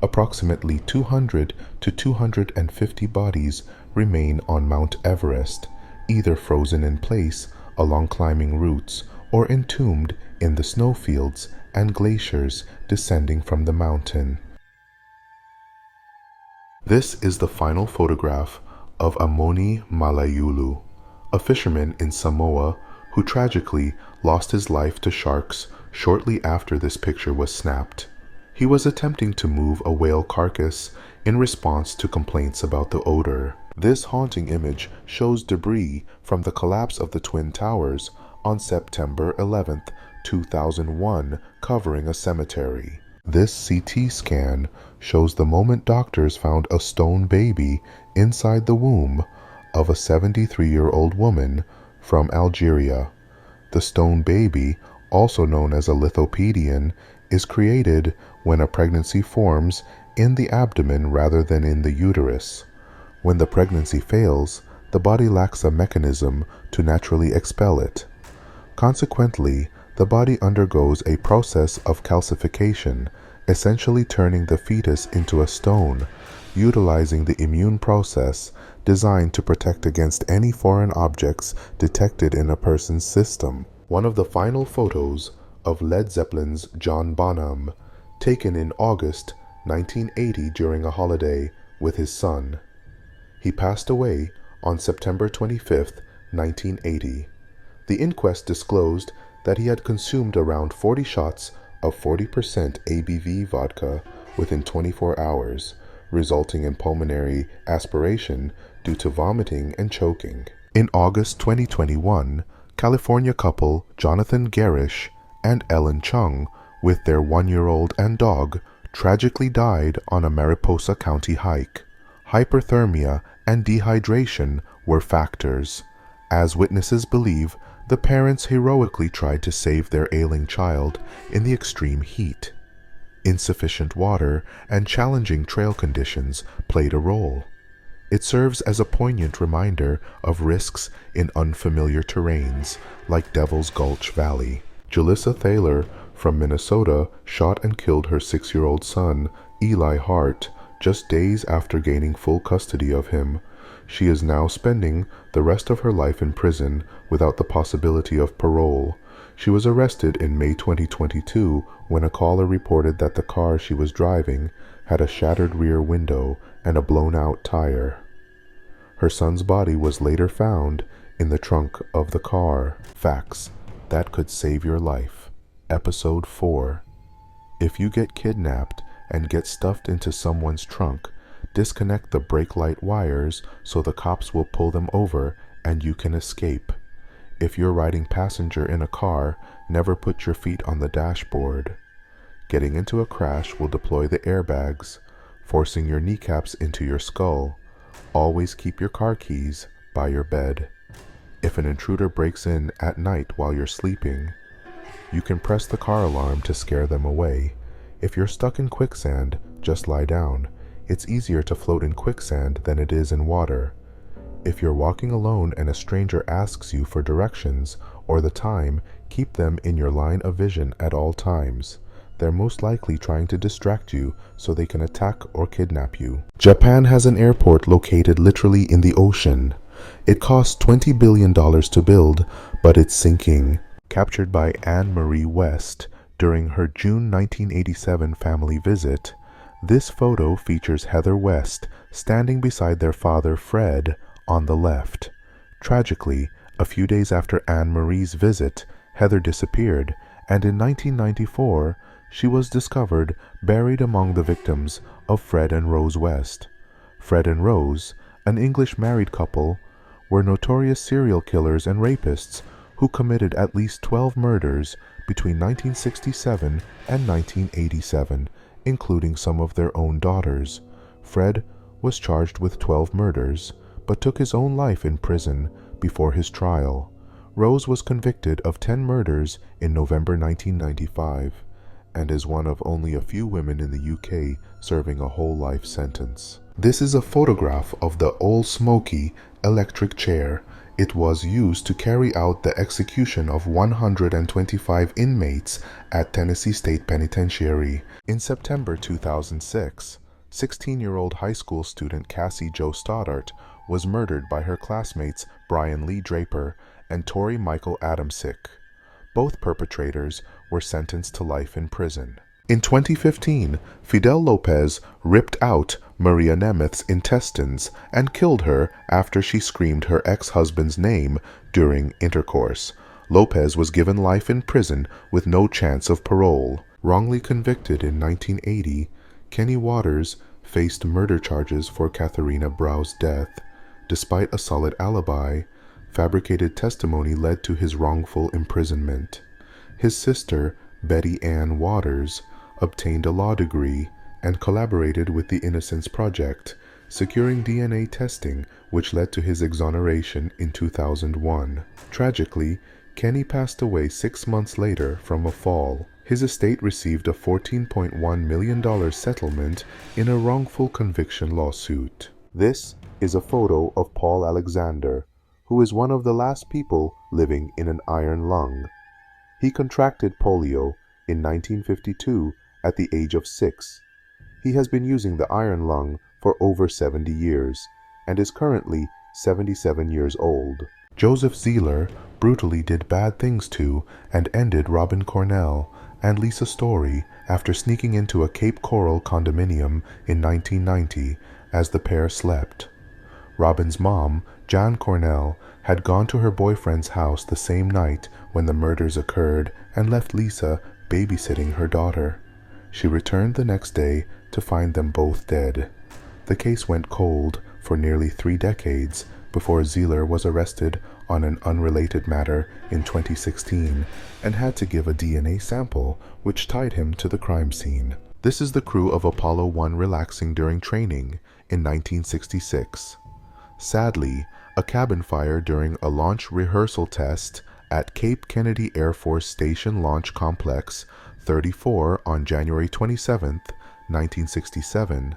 Approximately 200 to 250 bodies remain on Mount Everest, either frozen in place along climbing routes or entombed in the snowfields and glaciers descending from the mountain. This is the final photograph of Amoni Malayulu, a fisherman in Samoa who tragically lost his life to sharks shortly after this picture was snapped. He was attempting to move a whale carcass in response to complaints about the odor. This haunting image shows debris from the collapse of the Twin Towers on September 11, 2001, covering a cemetery. This CT scan shows the moment doctors found a stone baby inside the womb of a 73-year-old woman from Algeria. The stone baby, also known as a lithopedion, is created when a pregnancy forms in the abdomen rather than in the uterus. When the pregnancy fails, the body lacks a mechanism to naturally expel it. Consequently, the body undergoes a process of calcification, essentially turning the fetus into a stone, utilizing the immune process designed to protect against any foreign objects detected in a person's system. One of the final photos of Led Zeppelin's John Bonham, taken in August 1980 during a holiday with his son. He passed away on September 25, 1980. The inquest disclosed that he had consumed around 40 shots of 40% ABV vodka within 24 hours, resulting in pulmonary aspiration due to vomiting and choking. In August 2021, California couple Jonathan Garish and Ellen Chung, with their 1-year-old and dog, tragically died on a Mariposa County hike. Hyperthermia and dehydration were factors. As witnesses believe, the parents heroically tried to save their ailing child in the extreme heat. Insufficient water and challenging trail conditions played a role. It serves as a poignant reminder of risks in unfamiliar terrains like Devil's Gulch Valley. Julissa Thaler from Minnesota shot and killed her 6-year-old son, Eli Hart, just days after gaining full custody of him. She is now spending the rest of her life in prison without the possibility of parole. She was arrested in May 2022 when a caller reported that the car she was driving had a shattered rear window and a blown-out tire. Her son's body was later found in the trunk of the car. Facts that could save your life. Episode 4. If you get kidnapped and get stuffed into someone's trunk, disconnect the brake light wires so the cops will pull them over and you can escape. If you're riding passenger in a car, never put your feet on the dashboard. Getting into a crash will deploy the airbags, forcing your kneecaps into your skull. Always keep your car keys by your bed. If an intruder breaks in at night while you're sleeping, you can press the car alarm to scare them away. If you're stuck in quicksand, just lie down. It's easier to float in quicksand than it is in water. If you're walking alone and a stranger asks you for directions or the time, keep them in your line of vision at all times. They're most likely trying to distract you so they can attack or kidnap you. Japan has an airport located literally in the ocean. It cost $20 billion to build, but it's sinking. Captured by Anne Marie West during her June 1987 family visit, this photo features Heather West standing beside their father Fred on the left. Tragically, a few days after Anne Marie's visit, Heather disappeared, and in 1994, she was discovered buried among the victims of Fred and Rose West. Fred and Rose, an English married couple, were notorious serial killers and rapists who committed at least 12 murders between 1967 and 1987, including some of their own daughters. Fred was charged with 12 murders, but took his own life in prison before his trial. Rose was convicted of 10 murders in November 1995, and is one of only a few women in the UK serving a whole life sentence. This is a photograph of the Old Smoky electric chair It was used to carry out the execution of 125 inmates at Tennessee State Penitentiary. In September 2006, 16-year-old high school student Cassie Jo Stoddart was murdered by her classmates Brian Lee Draper and Torrey Michael Adamsick. Both perpetrators were sentenced to life in prison. In 2015, Fidel Lopez ripped out Maria Nemeth's intestines and killed her after she screamed her ex-husband's name during intercourse. Lopez was given life in prison with no chance of parole. Wrongly convicted in 1980, Kenny Waters faced murder charges for Katharina Brau's death. Despite a solid alibi, fabricated testimony led to his wrongful imprisonment. His sister, Betty Ann Waters, obtained a law degree and collaborated with the Innocence Project, securing DNA testing, which led to his exoneration in 2001. Tragically, Kenny passed away 6 months later from a fall. His estate received a $14.1 million settlement in a wrongful conviction lawsuit. This is a photo of Paul Alexander, who is one of the last people living in an iron lung. He contracted polio in 1952 at the age of 6. He has been using the iron lung for over 70 years and is currently 77 years old. Joseph Zeeler brutally did bad things to and ended Robin Cornell and Lisa Story after sneaking into a Cape Coral condominium in 1990 as the pair slept. Robin's mom, Jan Cornell, had gone to her boyfriend's house the same night when the murders occurred and left Lisa babysitting her daughter. She returned the next day to find them both dead. The case went cold for nearly 3 decades before Zeeler was arrested on an unrelated matter in 2016 and had to give a DNA sample which tied him to the crime scene. This is the crew of Apollo 1 relaxing during training in 1966. Sadly, a cabin fire during a launch rehearsal test at Cape Kennedy Air Force Station Launch Complex 34 on January 27, 1967,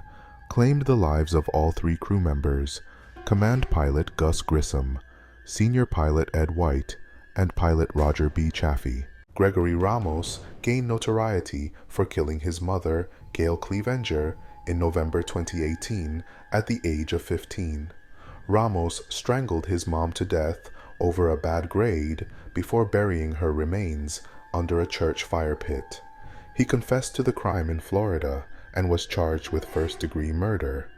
claimed the lives of all 3 crew members: Command Pilot Gus Grissom, Senior Pilot Ed White, and Pilot Roger B. Chaffee. Gregory Ramos gained notoriety for killing his mother, Gail Clevenger, in November 2018 at the age of 15. Ramos strangled his mom to death over a bad grade before burying her remains under a church fire pit. He confessed to the crime in Florida and was charged with first-degree murder.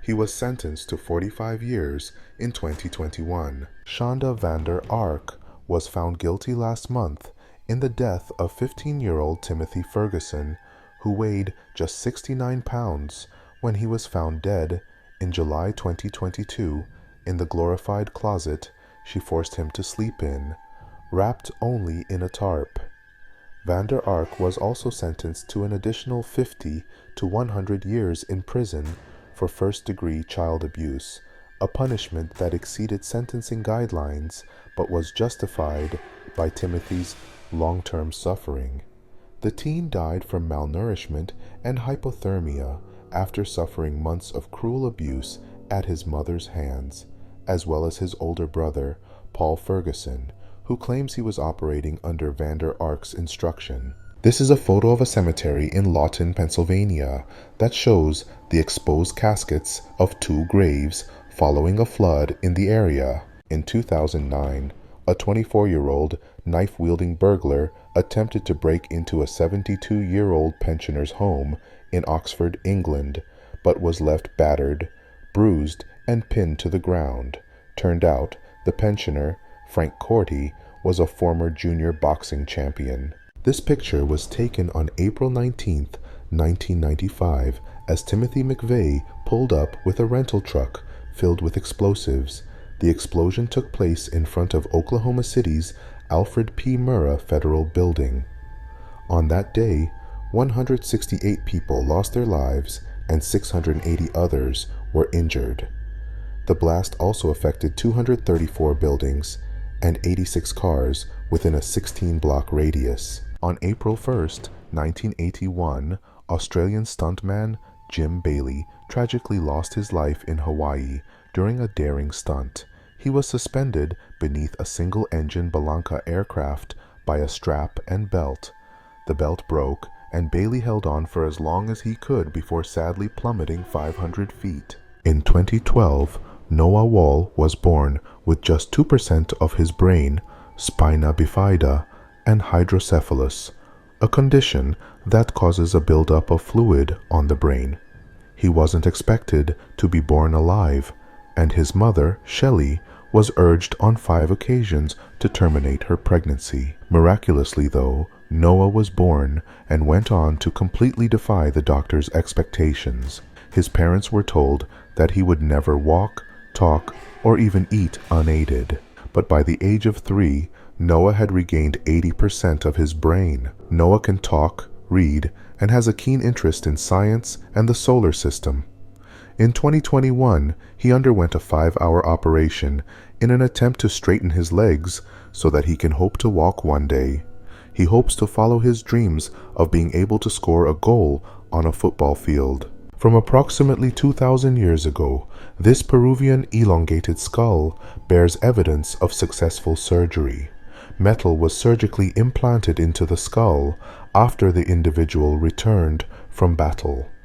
He was sentenced to 45 years in 2021. Shonda Vander Ark was found guilty last month in the death of 15-year-old Timothy Ferguson, who weighed just 69 pounds when he was found dead in July 2022 in the glorified closet she forced him to sleep in, wrapped only in a tarp. Vander Ark was also sentenced to an additional 50 to 100 years in prison for first-degree child abuse, a punishment that exceeded sentencing guidelines but was justified by Timothy's long-term suffering. The teen died from malnourishment and hypothermia after suffering months of cruel abuse at his mother's hands, as well as his older brother, Paul Ferguson, who claims he was operating under Vander Ark's instruction. This is a photo of a cemetery in Lawton, Pennsylvania, that shows the exposed caskets of 2 graves following a flood in the area. In 2009, a 24-year-old knife-wielding burglar attempted to break into a 72-year-old pensioner's home in Oxford, England, but was left battered, bruised, and pinned to the ground. Turned out, the pensioner, Frank Corti, was a former junior boxing champion. This picture was taken on April 19, 1995, as Timothy McVeigh pulled up with a rental truck filled with explosives. The explosion took place in front of Oklahoma City's Alfred P. Murrah Federal Building. On that day, 168 people lost their lives and 680 others were injured. The blast also affected 234 buildings and 86 cars within a 16-block radius. On April 1, 1981, Australian stuntman Jim Bailey tragically lost his life in Hawaii during a daring stunt. He was suspended beneath a single-engine Balanca aircraft by a strap and belt. The belt broke, and Bailey held on for as long as he could before sadly plummeting 500 feet. In 2012, Noah Wall was born with just 2% of his brain, spina bifida, and hydrocephalus, a condition that causes a buildup of fluid on the brain. He wasn't expected to be born alive, and his mother, Shelley, was urged on 5 occasions to terminate her pregnancy. Miraculously, though, Noah was born and went on to completely defy the doctor's expectations. His parents were told that he would never walk, talk, or even eat unaided. But by the age of 3, Noah had regained 80% of his brain. Noah can talk, read, and has a keen interest in science and the solar system. In 2021, he underwent a 5-hour operation in an attempt to straighten his legs so that he can hope to walk one day. He hopes to follow his dreams of being able to score a goal on a football field. From approximately 2,000 years ago, this Peruvian elongated skull bears evidence of successful surgery. Metal was surgically implanted into the skull after the individual returned from battle.